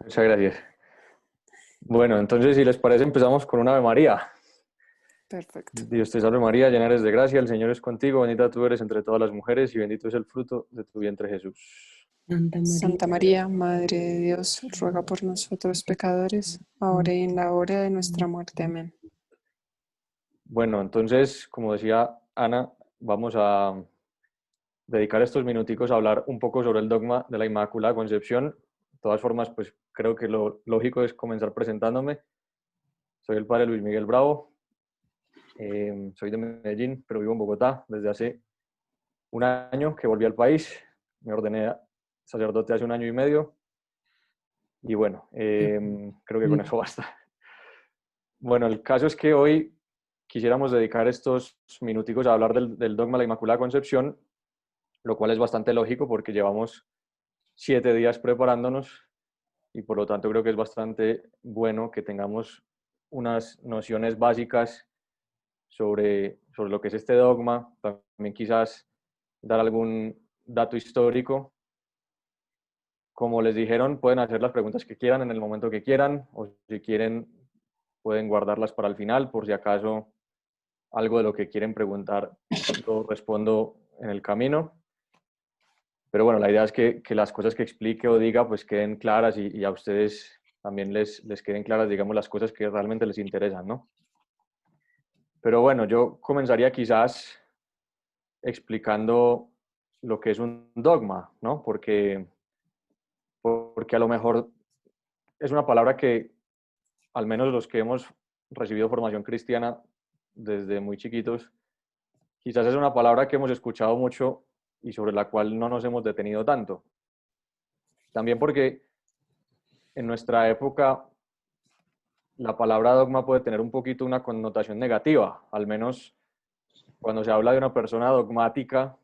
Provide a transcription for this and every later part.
Muchas gracias. Bueno, entonces, si les parece, empezamos con una Ave María. Perfecto. Dios te salve María, llena eres de gracia, el Señor es contigo, bendita tú eres entre todas las mujeres y bendito es el fruto de tu vientre Jesús. Santa María, Santa María, Madre de Dios, ruega por nosotros pecadores, ahora y en la hora de nuestra muerte. Amén. Bueno, entonces, como decía Ana, vamos a dedicar estos minuticos a hablar un poco sobre el dogma de la Inmaculada Concepción. De todas formas, pues creo que lo lógico es comenzar presentándome. Soy el padre Luis Miguel Bravo, soy de Medellín, pero vivo en Bogotá desde hace un año que volví al país. Me ordené sacerdote hace un año y medio. Y bueno, creo que con eso basta. Bueno, el caso es que hoy quisiéramos dedicar estos minuticos a hablar del dogma de la Inmaculada Concepción, lo cual es bastante lógico porque llevamos 7 días preparándonos y por lo tanto creo que es bastante bueno que tengamos unas nociones básicas sobre lo que es este dogma, también quizás dar algún dato histórico. Como les dijeron, pueden hacer las preguntas que quieran en el momento que quieran, o si quieren, pueden guardarlas para el final, por si acaso algo de lo que quieren preguntar lo respondo en el camino. Pero bueno, la idea es que las cosas que explique o diga pues queden claras y a ustedes también les queden claras, digamos, las cosas que realmente les interesan, ¿no? Pero bueno, yo comenzaría quizás explicando lo que es un dogma, ¿no? Porque a lo mejor es una palabra que al menos los que hemos recibido formación cristiana desde muy chiquitos, quizás es una palabra que hemos escuchado mucho y sobre la cual no nos hemos detenido tanto. También porque en nuestra época la palabra dogma puede tener un poquito una connotación negativa, al menos cuando se habla de una persona dogmática,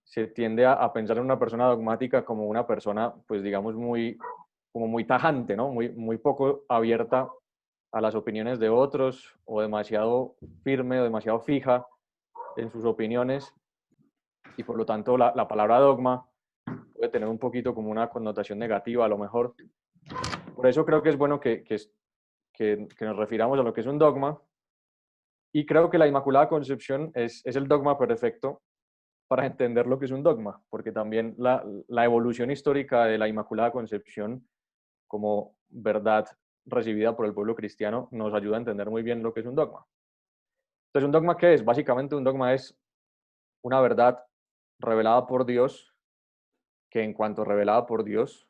se tiende a pensar en una persona dogmática como una persona, pues digamos, como muy tajante, ¿no? Muy poco abierta a las opiniones de otros o demasiado firme o demasiado fija en sus opiniones y por lo tanto la palabra dogma puede tener un poquito como una connotación negativa a lo mejor. Por eso creo que es bueno que nos refiramos a lo que es un dogma y creo que la Inmaculada Concepción es el dogma perfecto para entender lo que es un dogma, porque también la evolución histórica de la Inmaculada Concepción como verdad recibida por el pueblo cristiano nos ayuda a entender muy bien lo que es un dogma. Entonces, ¿un dogma qué es? Básicamente un dogma es una verdad revelada por Dios, que en cuanto revelada por Dios,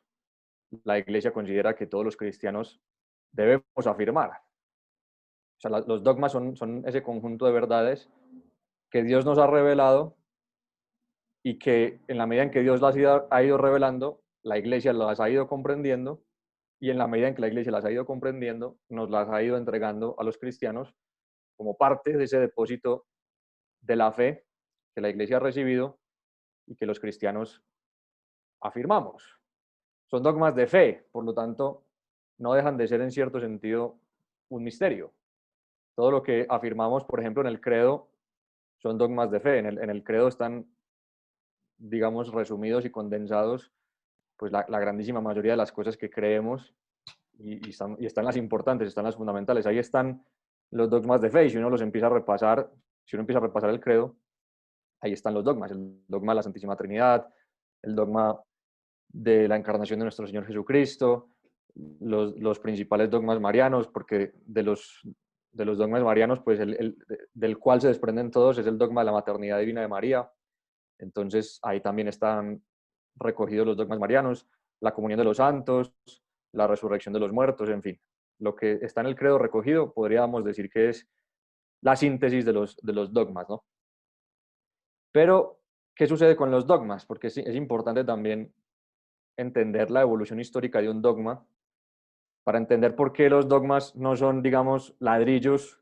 la Iglesia considera que todos los cristianos debemos afirmar. O sea, los dogmas son ese conjunto de verdades que Dios nos ha revelado y que en la medida en que Dios las ha ido revelando, la Iglesia las ha ido comprendiendo y en la medida en que la Iglesia las ha ido comprendiendo, nos las ha ido entregando a los cristianos como parte de ese depósito de la fe que la Iglesia ha recibido y que los cristianos afirmamos. Son dogmas de fe, por lo tanto, no dejan de ser en cierto sentido un misterio. Todo lo que afirmamos, por ejemplo, en el credo, son dogmas de fe. En el credo están, digamos, resumidos y condensados, pues la grandísima mayoría de las cosas que creemos y están las importantes, están las fundamentales. Ahí están los dogmas de fe y si uno los empieza a repasar, si uno empieza a repasar el credo, ahí están los dogmas, el dogma de la Santísima Trinidad, el dogma de la encarnación de nuestro Señor Jesucristo, los principales dogmas marianos, porque de los dogmas marianos, pues del cual se desprenden todos, es el dogma de la maternidad divina de María. Entonces ahí también están recogidos los dogmas marianos, la comunión de los santos, la resurrección de los muertos, en fin. Lo que está en el credo recogido podríamos decir que es la síntesis de los dogmas, ¿no? Pero, ¿qué sucede con los dogmas? Porque es importante también entender la evolución histórica de un dogma para entender por qué los dogmas no son, digamos, ladrillos,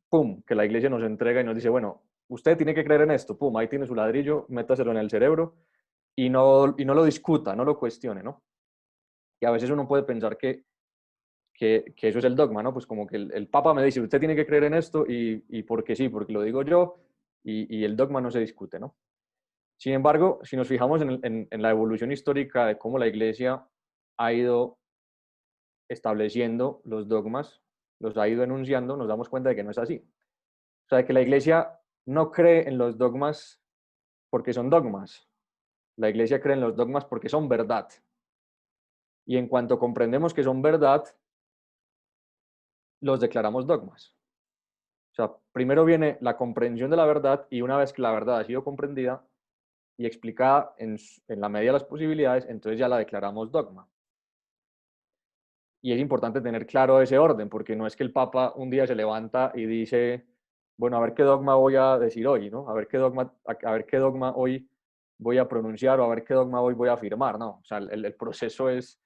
pum, que la iglesia nos entrega y nos dice, bueno, usted tiene que creer en esto, pum, ahí tiene su ladrillo, métaselo en el cerebro y no lo discuta, no lo cuestione, ¿no? Y a veces uno puede pensar que eso es el dogma, ¿no? Pues como que el Papa me dice, usted tiene que creer en esto y porque sí, porque lo digo yo y el dogma no se discute, ¿no? Sin embargo, si nos fijamos en la evolución histórica de cómo la iglesia ha ido estableciendo los dogmas, los ha ido enunciando, nos damos cuenta de que no es así. O sea, de que la iglesia no cree en los dogmas porque son dogmas. La iglesia cree en los dogmas porque son verdad. Y en cuanto comprendemos que son verdad, los declaramos dogmas. O sea, primero viene la comprensión de la verdad y una vez que la verdad ha sido comprendida y explicada en la medida de las posibilidades, entonces ya la declaramos dogma. Y es importante tener claro ese orden, porque no es que el Papa un día se levanta y dice, bueno, a ver qué dogma voy a decir hoy, ¿no? A ver qué dogma hoy voy a pronunciar o a ver qué dogma hoy voy a afirmar, ¿no? O sea, el proceso es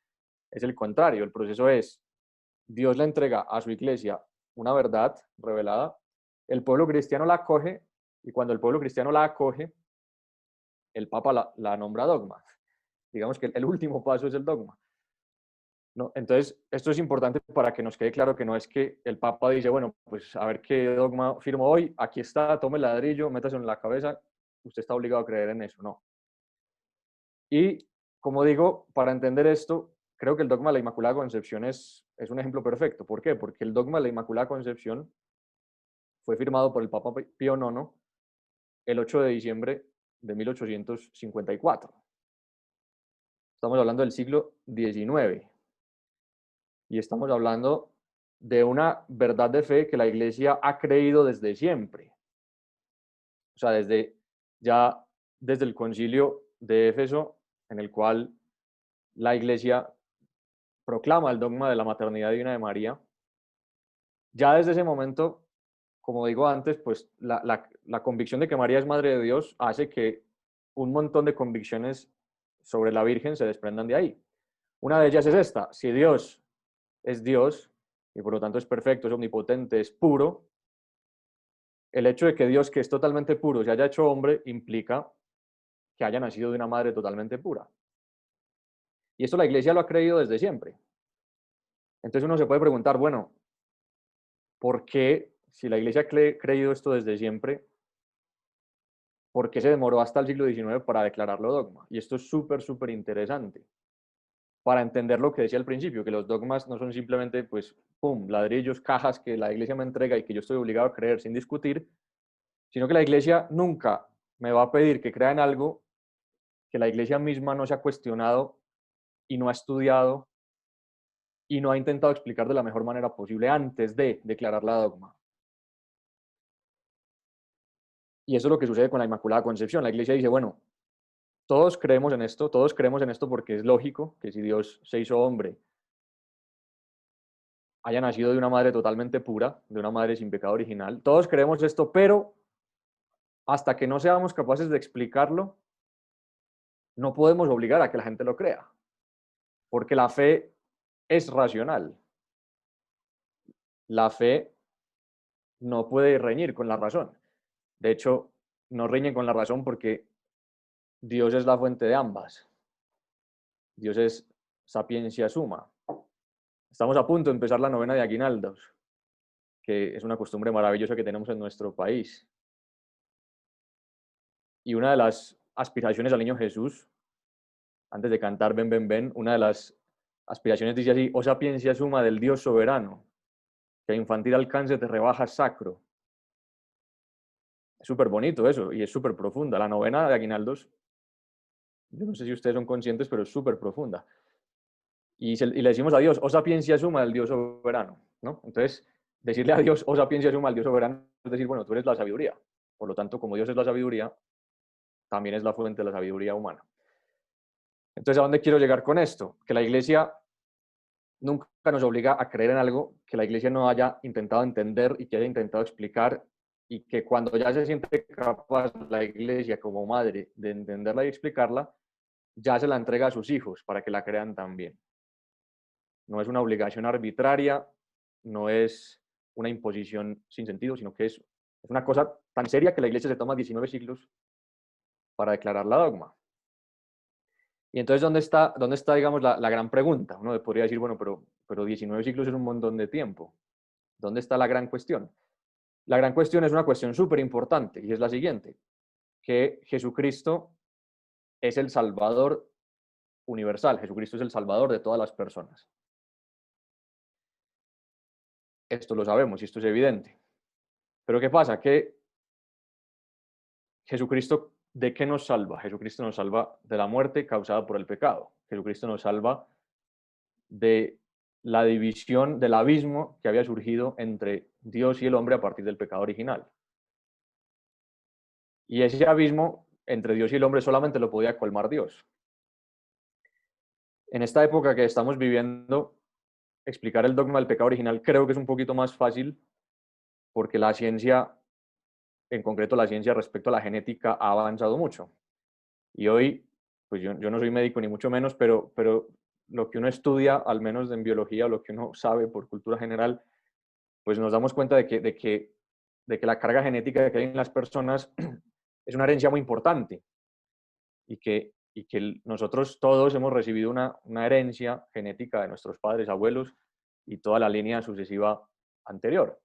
el contrario. El proceso es, Dios le entrega a su iglesia una verdad revelada, el pueblo cristiano la acoge y cuando el pueblo cristiano la acoge, el Papa la nombra dogma. Digamos que el último paso es el dogma. ¿No? Entonces, esto es importante para que nos quede claro que no es que el Papa dice, bueno, pues a ver qué dogma firmo hoy, aquí está, tome el ladrillo, métase en la cabeza, usted está obligado a creer en eso, no. Y como digo, para entender esto, creo que el dogma de la Inmaculada Concepción es un ejemplo perfecto. ¿Por qué? Porque el dogma de la Inmaculada Concepción fue firmado por el Papa Pío IX el 8 de diciembre de 1854. Estamos hablando del siglo XIX. Y estamos hablando de una verdad de fe que la Iglesia ha creído desde siempre. O sea, desde el concilio de Éfeso, en el cual la Iglesia proclama el dogma de la maternidad divina de María. Ya desde ese momento, como digo antes, pues la convicción de que María es Madre de Dios hace que un montón de convicciones sobre la Virgen se desprendan de ahí. Una de ellas es esta: si Dios es Dios y por lo tanto es perfecto, es omnipotente, es puro, el hecho de que Dios, que es totalmente puro, se haya hecho hombre, implica que haya nacido de una madre totalmente pura. Y esto la Iglesia lo ha creído desde siempre. Entonces uno se puede preguntar, bueno, ¿por qué, si la Iglesia ha creído esto desde siempre, por qué se demoró hasta el siglo XIX para declararlo dogma? Y esto es súper, súper interesante para entender lo que decía al principio, que los dogmas no son simplemente, pues, pum, ladrillos, cajas que la Iglesia me entrega y que yo estoy obligado a creer sin discutir, sino que la Iglesia nunca me va a pedir que crea en algo que la Iglesia misma no se ha cuestionado y no ha estudiado y no ha intentado explicar de la mejor manera posible antes de declarar la dogma. Y eso es lo que sucede con la Inmaculada Concepción. La Iglesia dice, bueno, todos creemos en esto porque es lógico que si Dios se hizo hombre, haya nacido de una madre totalmente pura, de una madre sin pecado original. Todos creemos esto, pero hasta que no seamos capaces de explicarlo, no podemos obligar a que la gente lo crea, porque la fe es racional. La fe no puede reñir con la razón. De hecho, no riñen con la razón porque Dios es la fuente de ambas. Dios es sapiencia suma. Estamos a punto de empezar la novena de aguinaldos, que es una costumbre maravillosa que tenemos en nuestro país. Y una de las aspiraciones al niño Jesús, antes de cantar Ven, ven, ven, una de las aspiraciones dice así: oh sapiencia suma del Dios soberano, que a infantil alcance te rebajas sacro. Es súper bonito eso y es súper profunda. La novena de aguinaldos, yo no sé si ustedes son conscientes, pero es súper profunda. Y le decimos a Dios, oh sapiencia suma del Dios soberano, ¿no? Entonces, decirle a Dios, oh sapiencia suma del Dios soberano, es decir, bueno, tú eres la sabiduría. Por lo tanto, como Dios es la sabiduría, también es la fuente de la sabiduría humana. Entonces, ¿a dónde quiero llegar con esto? Que la Iglesia nunca nos obliga a creer en algo que la Iglesia no haya intentado entender y que haya intentado explicar, y que cuando ya se siente capaz la Iglesia como madre de entenderla y explicarla, ya se la entrega a sus hijos para que la crean también. No es una obligación arbitraria, no es una imposición sin sentido, sino que es una cosa tan seria que la Iglesia se toma 19 siglos para declarar la dogma. Y entonces, dónde está digamos, la gran pregunta? Uno podría decir, bueno, pero 19 siglos es un montón de tiempo. ¿Dónde está la gran cuestión? La gran cuestión es una cuestión súper importante y es la siguiente: que Jesucristo es el Salvador universal. Jesucristo es el Salvador de todas las personas. Esto lo sabemos y esto es evidente. Pero ¿qué pasa? Que Jesucristo, ¿de qué nos salva? Jesucristo nos salva de la muerte causada por el pecado. Jesucristo nos salva de la división, del abismo que había surgido entre Dios y el hombre a partir del pecado original. Y ese abismo entre Dios y el hombre solamente lo podía colmar Dios. En esta época que estamos viviendo, explicar el dogma del pecado original creo que es un poquito más fácil porque la ciencia, en concreto la ciencia respecto a la genética, ha avanzado mucho. Y hoy, pues yo no soy médico ni mucho menos, pero lo que uno estudia, al menos en biología, o lo que uno sabe por cultura general, pues nos damos cuenta de que la carga genética que hay en las personas es una herencia muy importante y que nosotros todos hemos recibido una herencia genética de nuestros padres, abuelos y toda la línea sucesiva anterior.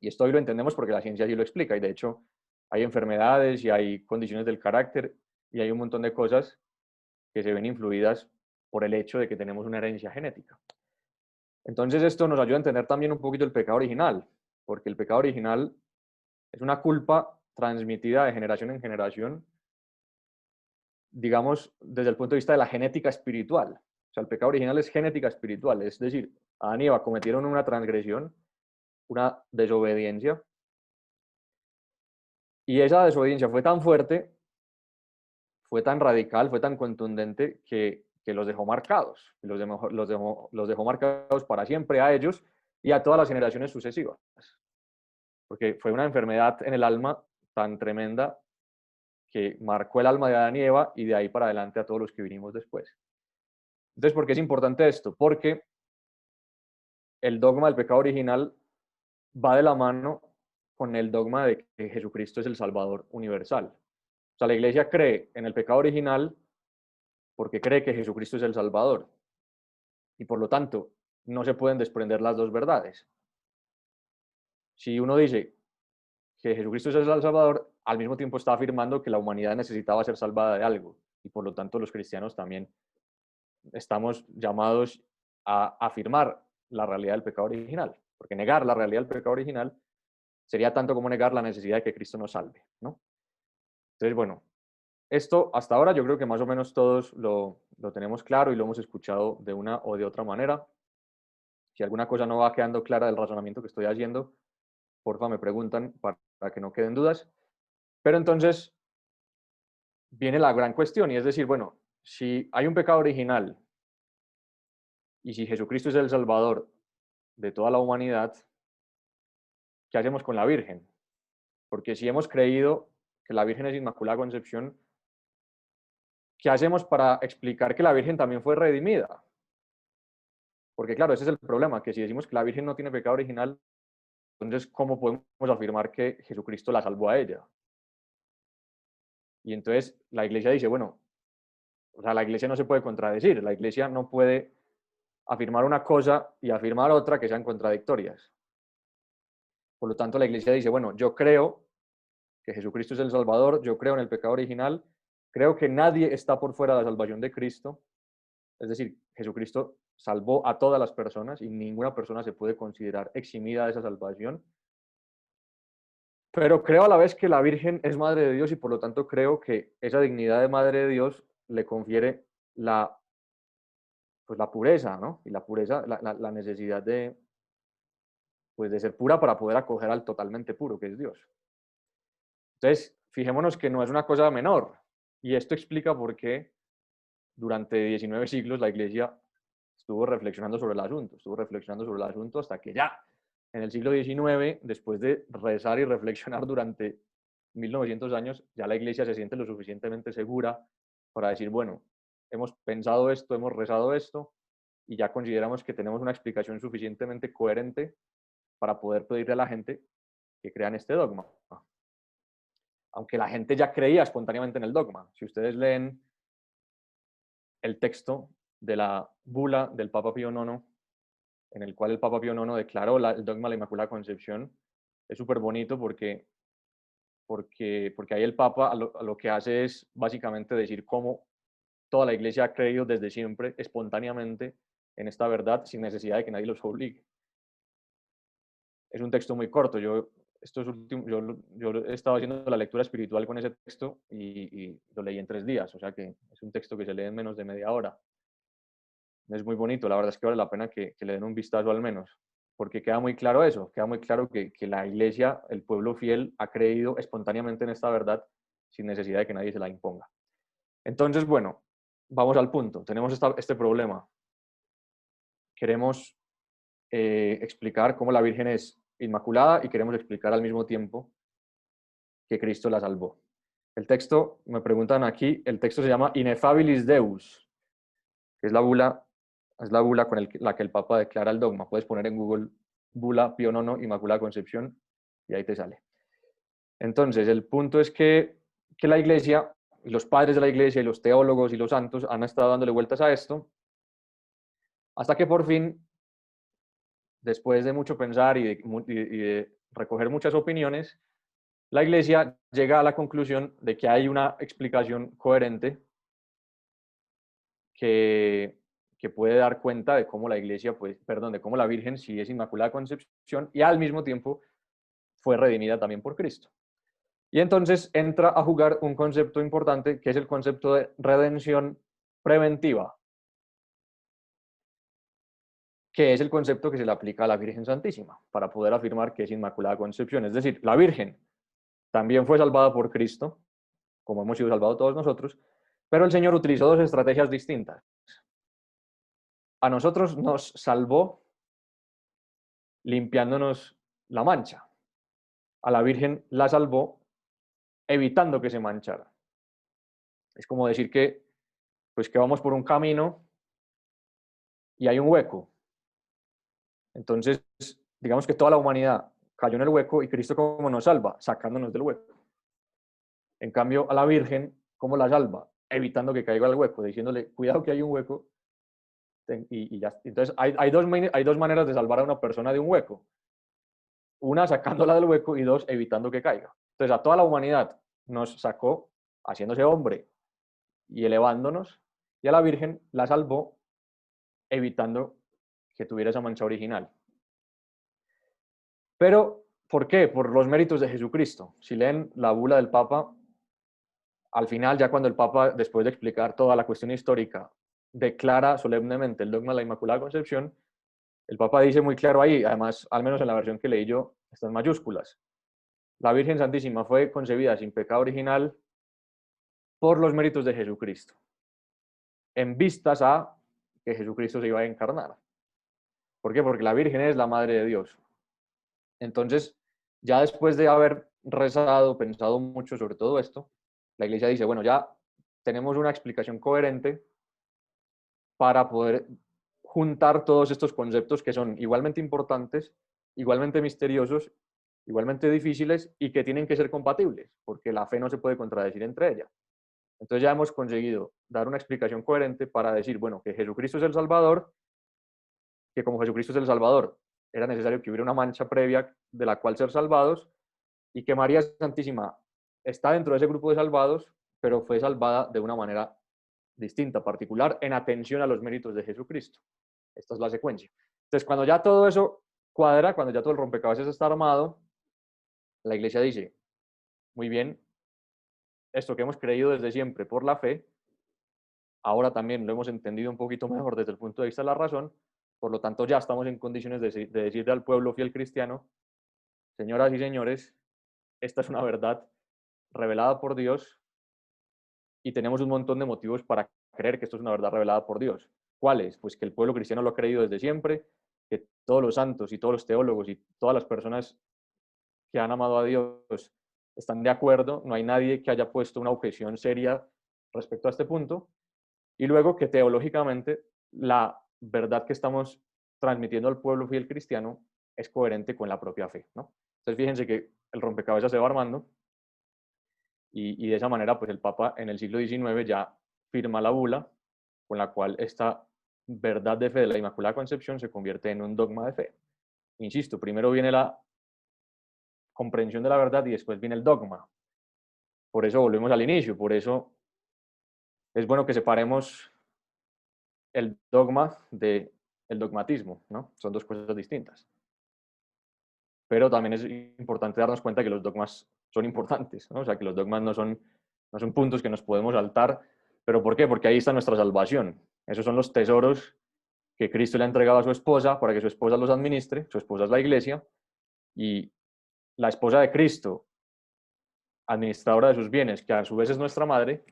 Y esto hoy lo entendemos porque la ciencia sí lo explica y de hecho hay enfermedades y hay condiciones del carácter y hay un montón de cosas que se ven influidas por el hecho de que tenemos una herencia genética. Entonces esto nos ayuda a entender también un poquito el pecado original, porque el pecado original es una culpa transmitida de generación en generación, digamos, desde el punto de vista de la genética espiritual. O sea, el pecado original es genética espiritual, es decir, Adán y Eva cometieron una transgresión, una desobediencia, y esa desobediencia fue tan fuerte, fue tan radical, fue tan contundente que los dejó marcados, los dejó marcados para siempre a ellos y a todas las generaciones sucesivas. Porque fue una enfermedad en el alma tan tremenda que marcó el alma de Adán y Eva y de ahí para adelante a todos los que vinimos después. Entonces, ¿por qué es importante esto? Porque el dogma del pecado original va de la mano con el dogma de que Jesucristo es el Salvador universal. O sea, la iglesia cree en el pecado original porque cree que Jesucristo es el Salvador. Y por lo tanto, no se pueden desprender las dos verdades. Si uno dice que Jesucristo es el Salvador, al mismo tiempo está afirmando que la humanidad necesitaba ser salvada de algo. Y por lo tanto, los cristianos también estamos llamados a afirmar la realidad del pecado original. Porque negar la realidad del pecado original sería tanto como negar la necesidad de que Cristo nos salve, ¿no? Entonces, bueno, esto hasta ahora yo creo que más o menos todos lo tenemos claro y lo hemos escuchado de una o de otra manera. Si alguna cosa no va quedando clara del razonamiento que estoy haciendo, porfa me preguntan para que no queden dudas. Pero entonces viene la gran cuestión y es decir, bueno, si hay un pecado original y si Jesucristo es el Salvador de toda la humanidad, ¿qué hacemos con la Virgen? Porque si hemos creído que la Virgen es Inmaculada Concepción, ¿qué hacemos para explicar que la Virgen también fue redimida? Porque claro, ese es el problema, que si decimos que la Virgen no tiene pecado original, entonces ¿cómo podemos afirmar que Jesucristo la salvó a ella? Y entonces la iglesia dice, bueno, o sea, la iglesia no se puede contradecir, la iglesia no puede afirmar una cosa y afirmar otra que sean contradictorias. Por lo tanto, la iglesia dice, bueno, yo creo que Jesucristo es el Salvador, yo creo en el pecado original, creo que nadie está por fuera de la salvación de Cristo, es decir, Jesucristo salvó a todas las personas y ninguna persona se puede considerar eximida de esa salvación, pero creo a la vez que la Virgen es Madre de Dios y por lo tanto creo que esa dignidad de Madre de Dios le confiere pues la pureza, ¿no? Y la pureza, la necesidad pues de ser pura para poder acoger al totalmente puro, que es Dios. Entonces, fijémonos que no es una cosa menor. Y esto explica por qué durante 19 siglos la Iglesia estuvo reflexionando sobre el asunto hasta que ya en el siglo XIX, después de rezar y reflexionar durante 1900 años, ya la Iglesia se siente lo suficientemente segura para decir, bueno, hemos pensado esto, hemos rezado esto, y ya consideramos que tenemos una explicación suficientemente coherente para poder pedirle a la gente que crean este dogma. Aunque la gente ya creía espontáneamente en el dogma. Si ustedes leen el texto de la bula del Papa Pío IX, en el cual el Papa Pío IX declaró el dogma de la Inmaculada Concepción, es súper bonito porque ahí el Papa a lo que hace es básicamente decir cómo toda la iglesia ha creído desde siempre, espontáneamente, en esta verdad, sin necesidad de que nadie los obligue. Es un texto muy corto. Yo he estado haciendo la lectura espiritual con ese texto y lo leí en 3 días, o sea que es un texto que se lee en menos de media hora. Es muy bonito, la verdad es que vale la pena que le den un vistazo al menos, porque queda muy claro eso, queda muy claro que la iglesia, el pueblo fiel, ha creído espontáneamente en esta verdad sin necesidad de que nadie se la imponga. Entonces, bueno, vamos al punto. Tenemos este problema. Queremos explicar cómo la Virgen es inmaculada y queremos explicar al mismo tiempo que Cristo la salvó. El texto, me preguntan aquí, el texto se llama Ineffabilis Deus, que es la bula con la que el Papa declara el dogma. Puedes poner en Google bula Pío IX Inmaculada Concepción y ahí te sale. Entonces, el punto es que la Iglesia, y los padres de la Iglesia, y los teólogos y los santos han estado dándole vueltas a esto, hasta que por fin, después de mucho pensar y de recoger muchas opiniones, la Iglesia llega a la conclusión de que hay una explicación coherente que puede dar cuenta de cómo la Iglesia, pues, perdón, de cómo la Virgen sí es Inmaculada Concepción y al mismo tiempo fue redimida también por Cristo. Y entonces entra a jugar un concepto importante que es el concepto de redención preventiva, que es el concepto que se le aplica a la Virgen Santísima para poder afirmar que es Inmaculada Concepción. Es decir, la Virgen también fue salvada por Cristo, como hemos sido salvados todos nosotros, pero el Señor utilizó dos estrategias distintas. A nosotros nos salvó limpiándonos la mancha. A la Virgen la salvó evitando que se manchara. Es como decir que, pues, que vamos por un camino y hay un hueco. Entonces, digamos que toda la humanidad cayó en el hueco y Cristo como nos salva, sacándonos del hueco. En cambio, a la Virgen, ¿cómo la salva? Evitando que caiga al hueco, diciéndole, cuidado que hay un hueco. Y ya. Entonces, hay dos maneras de salvar a una persona de un hueco. Una, sacándola del hueco, y dos, evitando que caiga. Entonces, a toda la humanidad nos sacó haciéndose hombre y elevándonos, y a la Virgen la salvó evitando que tuviera esa mancha original. Pero, ¿por qué? Por los méritos de Jesucristo. Si leen la bula del Papa, al final, ya cuando el Papa, después de explicar toda la cuestión histórica, declara solemnemente el dogma de la Inmaculada Concepción, el Papa dice muy claro ahí, además, al menos en la versión que leí yo, está en mayúsculas. La Virgen Santísima fue concebida sin pecado original por los méritos de Jesucristo, en vistas a que Jesucristo se iba a encarnar. ¿Por qué? Porque la Virgen es la Madre de Dios. Entonces, ya después de haber rezado, pensado mucho sobre todo esto, la Iglesia dice, bueno, ya tenemos una explicación coherente para poder juntar todos estos conceptos que son igualmente importantes, igualmente misteriosos, igualmente difíciles y que tienen que ser compatibles, porque la fe no se puede contradecir entre ellas. Entonces ya hemos conseguido dar una explicación coherente para decir, bueno, que Jesucristo es el Salvador, que como Jesucristo es el Salvador, era necesario que hubiera una mancha previa de la cual ser salvados, y que María Santísima está dentro de ese grupo de salvados, pero fue salvada de una manera distinta, particular, en atención a los méritos de Jesucristo. Esta es la secuencia. Entonces, cuando ya todo eso cuadra, cuando ya todo el rompecabezas está armado, la Iglesia dice, muy bien, esto que hemos creído desde siempre por la fe, ahora también lo hemos entendido un poquito mejor desde el punto de vista de la razón, por lo tanto ya estamos en condiciones de decirle al pueblo fiel cristiano, señoras y señores, esta es una verdad revelada por Dios y tenemos un montón de motivos para creer que esto es una verdad revelada por Dios. ¿Cuáles? Pues que el pueblo cristiano lo ha creído desde siempre, que todos los santos y todos los teólogos y todas las personas que han amado a Dios están de acuerdo, no hay nadie que haya puesto una objeción seria respecto a este punto, y luego que teológicamente la verdad que estamos transmitiendo al pueblo fiel cristiano es coherente con la propia fe, ¿no? Entonces fíjense que el rompecabezas se va armando y de esa manera pues el Papa en el siglo XIX ya firma la bula con la cual esta verdad de fe de la Inmaculada Concepción se convierte en un dogma de fe. Insisto, primero viene la comprensión de la verdad y después viene el dogma. Por eso volvemos al inicio, por eso es bueno que separemos el dogma del dogmatismo, ¿no? Son dos cosas distintas. Pero también es importante darnos cuenta que los dogmas son importantes, ¿no? O sea, que los dogmas no son puntos que nos podemos saltar. ¿Pero por qué? Porque ahí está nuestra salvación. Esos son los tesoros que Cristo le ha entregado a su esposa para que su esposa los administre. Su esposa es la iglesia. Y la esposa de Cristo, administradora de sus bienes, que a su vez es nuestra madre,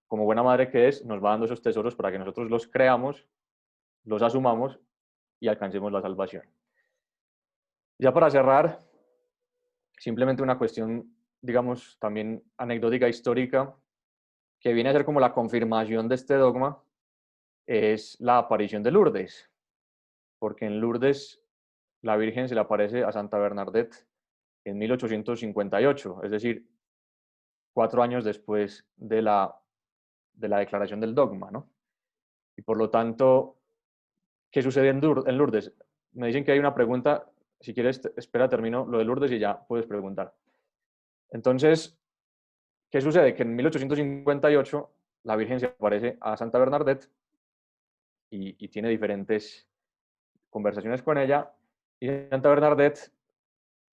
como buena madre que es, nos va dando esos tesoros para que nosotros los creamos, los asumamos y alcancemos la salvación. Ya para cerrar, simplemente una cuestión, digamos, también anecdótica histórica, que viene a ser como la confirmación de este dogma, es la aparición de Lourdes, porque en Lourdes la Virgen se le aparece a Santa Bernadette en 1858, es decir, 4 años después de la declaración del dogma, ¿no? Y por lo tanto, ¿qué sucede en Lourdes? Me dicen que hay una pregunta, si quieres, espera, termino lo de Lourdes y ya puedes preguntar. Entonces, ¿qué sucede? Que en 1858 la Virgen se aparece a Santa Bernadette y tiene diferentes conversaciones con ella, y Santa Bernadette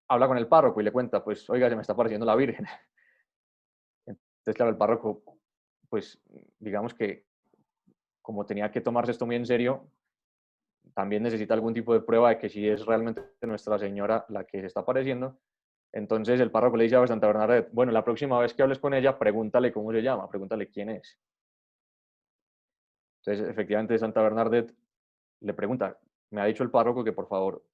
habla con el párroco y le cuenta, pues, oiga, se me está apareciendo la Virgen. Entonces, claro, el párroco, pues, digamos que como tenía que tomarse esto muy en serio, también necesita algún tipo de prueba de que si es realmente Nuestra Señora la que se está apareciendo. Entonces el párroco le dice a Santa Bernadette, bueno, la próxima vez que hables con ella, pregúntale cómo se llama, pregúntale quién es. Entonces, efectivamente, Santa Bernadette le pregunta, me ha dicho el párroco que por favor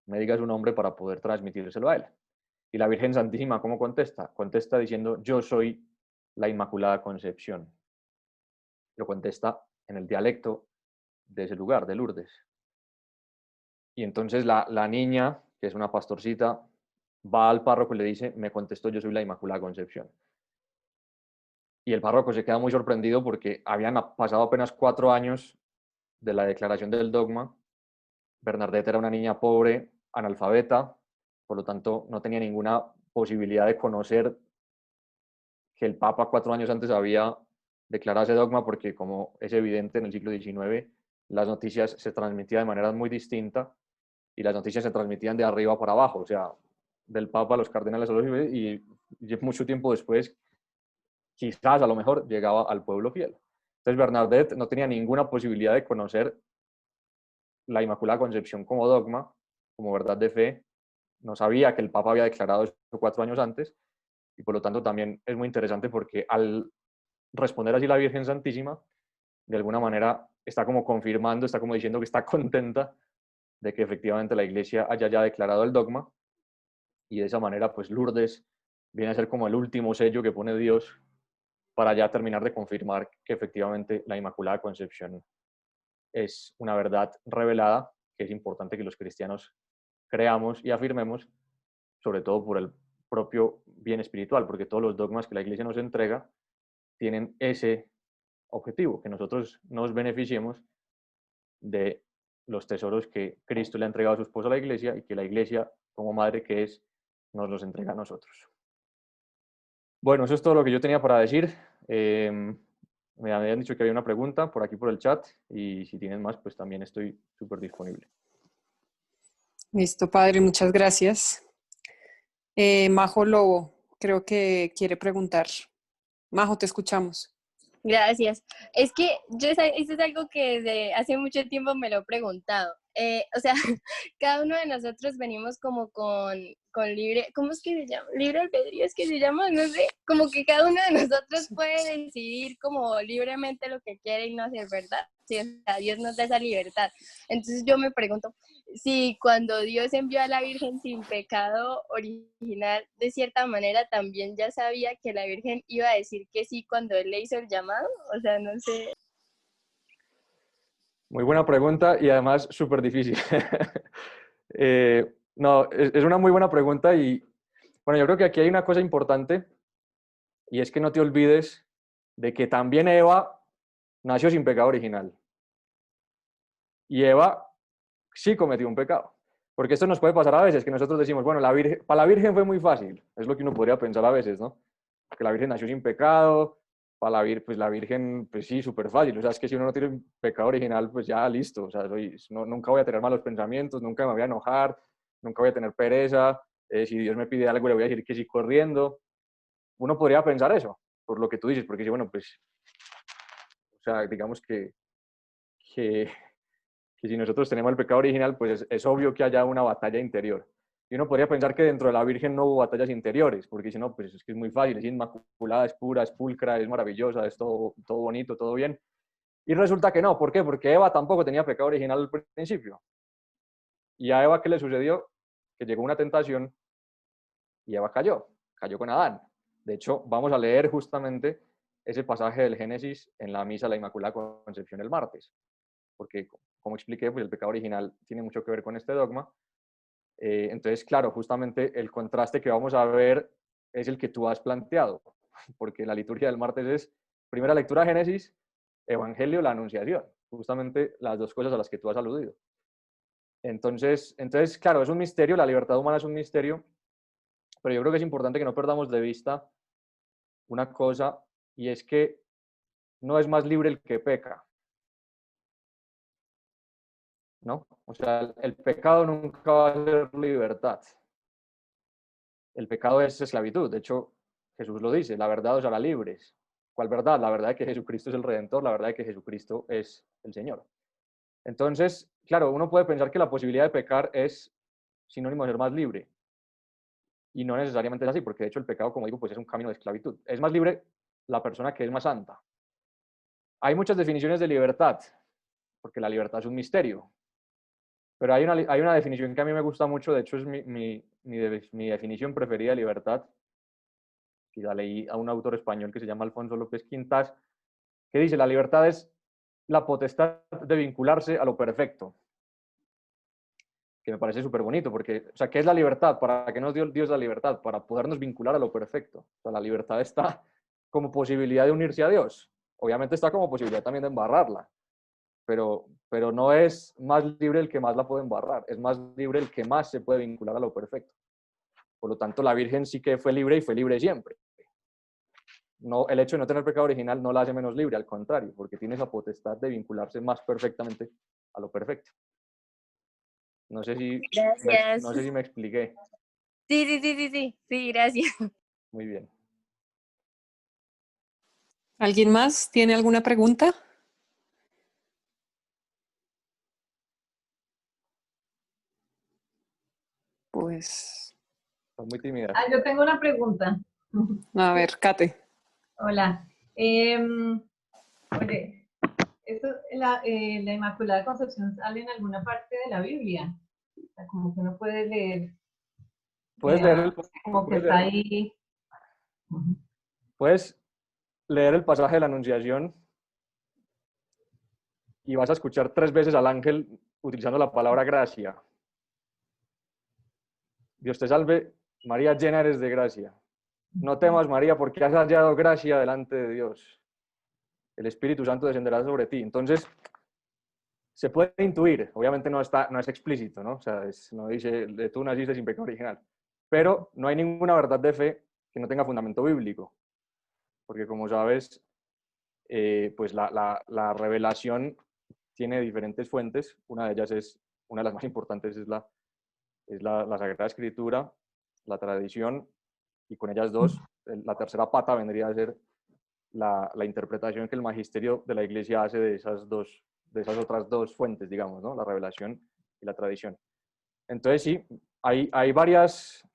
me diga su nombre para poder transmitírselo a él. Y la Virgen Santísima, ¿cómo contesta? Contesta diciendo, yo soy la Inmaculada Concepción. Lo contesta en el dialecto de ese lugar, de Lourdes. Y entonces la niña, que es una pastorcita, va al párroco y le dice, me contestó, yo soy la Inmaculada Concepción. Y el párroco se queda muy sorprendido porque habían pasado apenas 4 años de la declaración del dogma. Bernadette era una niña pobre, analfabeta, por lo tanto no tenía ninguna posibilidad de conocer que el Papa 4 años antes había declarado ese dogma, porque como es evidente en el siglo XIX, las noticias se transmitían de manera muy distinta y las noticias se transmitían de arriba para abajo, o sea, del Papa a los cardenales y mucho tiempo después, quizás a lo mejor llegaba al pueblo fiel. Entonces Bernadette no tenía ninguna posibilidad de conocer la Inmaculada Concepción como dogma, como verdad de fe, no sabía que el Papa había declarado eso 4 años antes, y por lo tanto también es muy interesante porque al responder así la Virgen Santísima, de alguna manera está como confirmando, está como diciendo que está contenta de que efectivamente la Iglesia haya ya declarado el dogma, y de esa manera pues Lourdes viene a ser como el último sello que pone Dios para ya terminar de confirmar que efectivamente la Inmaculada Concepción es una verdad revelada, que es importante que los cristianos creamos y afirmemos, sobre todo por el propio bien espiritual, porque todos los dogmas que la Iglesia nos entrega tienen ese objetivo, que nosotros nos beneficiemos de los tesoros que Cristo le ha entregado a su esposa a la Iglesia y que la Iglesia, como madre que es, nos los entrega a nosotros. Bueno, eso es todo lo que yo tenía para decir. Me habían dicho que había una pregunta por aquí por el chat, y si tienen más, pues también estoy súper disponible. Listo, padre, muchas gracias. Majo Lobo, creo que quiere preguntar. Majo, te escuchamos. Gracias. Es que eso es algo que desde hace mucho tiempo me lo he preguntado. O sea, cada uno de nosotros venimos como con libre, ¿cómo es que se llama? Libre albedrío, es que se llama, no sé, como que cada uno de nosotros puede decidir como libremente lo que quiere y no hacer, ¿verdad? Sí, o sea, Dios nos da esa libertad. Entonces yo me pregunto, si cuando Dios envió a la Virgen sin pecado original, de cierta manera también ya sabía que la Virgen iba a decir que sí cuando Él le hizo el llamado, o sea, no sé. Muy buena pregunta y además súper difícil. No, es una muy buena pregunta y bueno, yo creo que aquí hay una cosa importante, y es que no te olvides de que también Eva nació sin pecado original. Y Eva sí cometió un pecado. Porque esto nos puede pasar a veces, que nosotros decimos, bueno, para la Virgen fue muy fácil. Es lo que uno podría pensar a veces, ¿no? Que la Virgen nació sin pecado, para pues la Virgen, pues sí, súper fácil. O sea, es que si uno no tiene un pecado original, pues ya listo. O sea, nunca voy a tener malos pensamientos, nunca me voy a enojar, nunca voy a tener pereza. Si Dios me pide algo, le voy a decir que sí corriendo. Uno podría pensar eso, por lo que tú dices, porque sí, bueno, pues, o sea, digamos que, que si nosotros tenemos el pecado original, pues es obvio que haya una batalla interior. Y uno podría pensar que dentro de la Virgen no hubo batallas interiores, porque si no, pues es que es muy fácil, es inmaculada, es pura, es pulcra, es maravillosa, es todo, todo bonito, todo bien. Y resulta que no, ¿por qué? Porque Eva tampoco tenía pecado original al principio. ¿Y a Eva qué le sucedió? Que llegó una tentación y Eva cayó con Adán. De hecho, vamos a leer justamente ese pasaje del Génesis en la misa de la Inmaculada Concepción el martes, porque como expliqué, pues el pecado original tiene mucho que ver con este dogma. Entonces, claro, justamente el contraste que vamos a ver es el que tú has planteado, porque la liturgia del martes es primera lectura Génesis, Evangelio, la Anunciación, justamente las dos cosas a las que tú has aludido. Entonces, claro, es un misterio, la libertad humana es un misterio, pero yo creo que es importante que no perdamos de vista una cosa, y es que no es más libre el que peca, ¿no? O sea, el pecado nunca va a ser libertad. El pecado es esclavitud. De hecho, Jesús lo dice, la verdad os hará libres. ¿Cuál verdad? La verdad de que Jesucristo es el Redentor, la verdad de que Jesucristo es el Señor. Entonces, claro, uno puede pensar que la posibilidad de pecar es sinónimo de ser más libre. Y no necesariamente es así, porque de hecho el pecado, como digo, pues es un camino de esclavitud. Es más libre la persona que es más santa. Hay muchas definiciones de libertad, porque la libertad es un misterio. Pero hay una definición que a mí me gusta mucho, de hecho es mi definición preferida de libertad, que la leí a un autor español que se llama Alfonso López Quintas, que dice, la libertad es la potestad de vincularse a lo perfecto, que me parece súper bonito, porque, o sea, ¿qué es la libertad? ¿Para qué nos dio Dios la libertad? Para podernos vincular a lo perfecto. O sea, la libertad está como posibilidad de unirse a Dios. Obviamente está como posibilidad también de embarrarla, pero no es más libre el que más la puede embarrar, es más libre el que más se puede vincular a lo perfecto. Por lo tanto, la Virgen sí que fue libre y fue libre siempre. No, el hecho de no tener pecado original no la hace menos libre, al contrario, porque tiene esa potestad de vincularse más perfectamente a lo perfecto. No sé si, Gracias. no sé si me expliqué. Sí, gracias. Muy bien. ¿Alguien más tiene alguna pregunta? Pues, Estás muy tímida. Yo tengo una pregunta. a ver, Kate. Hola. Oye, la Inmaculada Concepción sale en alguna parte de la Biblia. O sea, como que uno puede leer, Puedes leer como que está ahí. puedes leer el pasaje de la Anunciación y vas a escuchar 3 veces al ángel utilizando la palabra gracia. Dios te salve, María, llena eres de gracia. No temas, María, porque has hallado gracia delante de Dios. El Espíritu Santo descenderá sobre ti. Entonces, se puede intuir, obviamente no es explícito, ¿no? O sea, no dice, tú naciste sin pecado original, pero no hay ninguna verdad de fe que no tenga fundamento bíblico, porque como sabes, pues la revelación tiene diferentes fuentes, una de ellas una de las más importantes es la Sagrada Escritura, la tradición, y con ellas dos, la tercera pata vendría a ser la interpretación que el magisterio de la Iglesia hace de esas otras dos fuentes, digamos, ¿no? La revelación y la tradición. Entonces sí, hay varias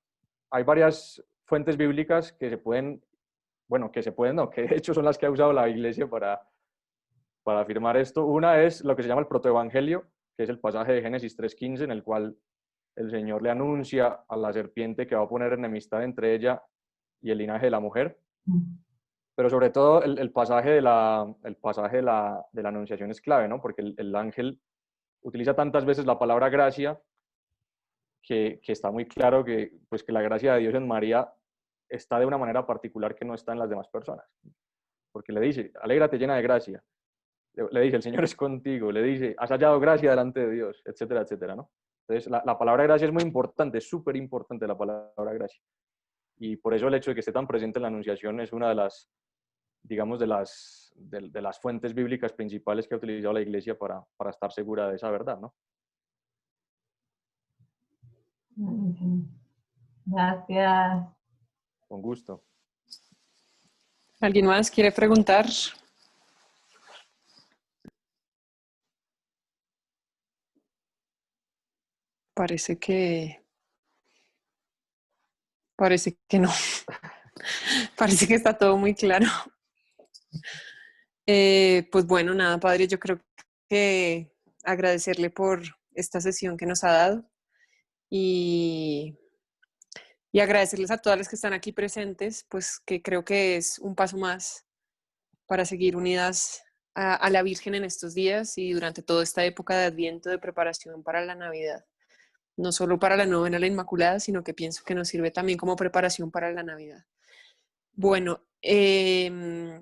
fuentes bíblicas que se pueden, bueno, no, que de hecho son las que ha usado la Iglesia para afirmar esto. Una es lo que se llama el protoevangelio, que es el pasaje de Génesis 3:15, en el cual el Señor le anuncia a la serpiente que va a poner enemistad entre ella y el linaje de la mujer. Pero sobre todo el pasaje de la anunciación es clave, ¿no? Porque el ángel utiliza tantas veces la palabra gracia que está muy claro pues que la gracia de Dios en María está de una manera particular que no está en las demás personas. Porque le dice, alégrate llena de gracia. Le dice, el Señor es contigo. Le dice, has hallado gracia delante de Dios, etcétera, etcétera, ¿no? Entonces, la palabra gracia es muy importante, es súper importante la palabra gracia. Y por eso el hecho de que esté tan presente en la Anunciación es una de digamos, de las fuentes bíblicas principales que ha utilizado la Iglesia para estar segura de esa verdad, ¿no? Buenísimo. Gracias. Con gusto. ¿Alguien más quiere preguntar? Parece que no. Parece que está todo muy claro. Pues bueno, nada, padre, yo creo que agradecerle por esta sesión que nos ha dado y agradecerles a todas las que están aquí presentes, pues que creo que es un paso más para seguir unidas a la Virgen en estos días y durante toda esta época de Adviento de preparación para la Navidad. No solo para la novena a la Inmaculada, sino que pienso que nos sirve también como preparación para la Navidad. Bueno, pues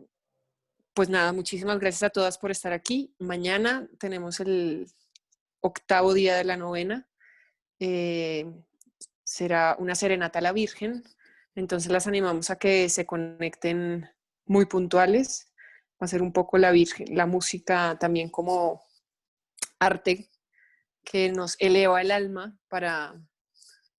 nada, muchísimas gracias a todas por estar aquí. Mañana tenemos el 8º día de la novena. Será una serenata a la Virgen. Entonces las animamos a que se conecten muy puntuales. Va a ser un poco la Virgen, la música también como arte que nos eleva el alma para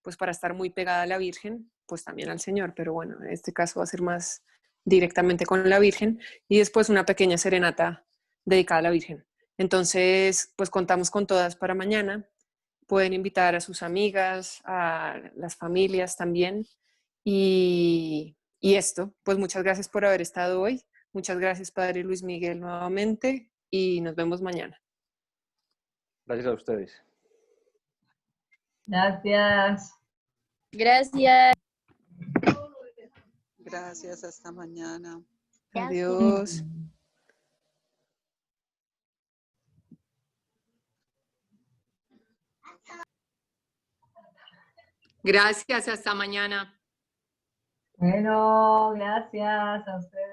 estar muy pegada a la Virgen, pues también al Señor, pero bueno, en este caso va a ser más directamente con la Virgen y después una pequeña serenata dedicada a la Virgen. Entonces, pues contamos con todas para mañana. Pueden invitar a sus amigas, a las familias también. Y esto, pues muchas gracias por haber estado hoy. Muchas gracias, Padre Luis Miguel, nuevamente y nos vemos mañana. Gracias a ustedes. Gracias. Gracias. Gracias, hasta mañana. Adiós. Gracias, hasta mañana. Bueno, gracias a ustedes.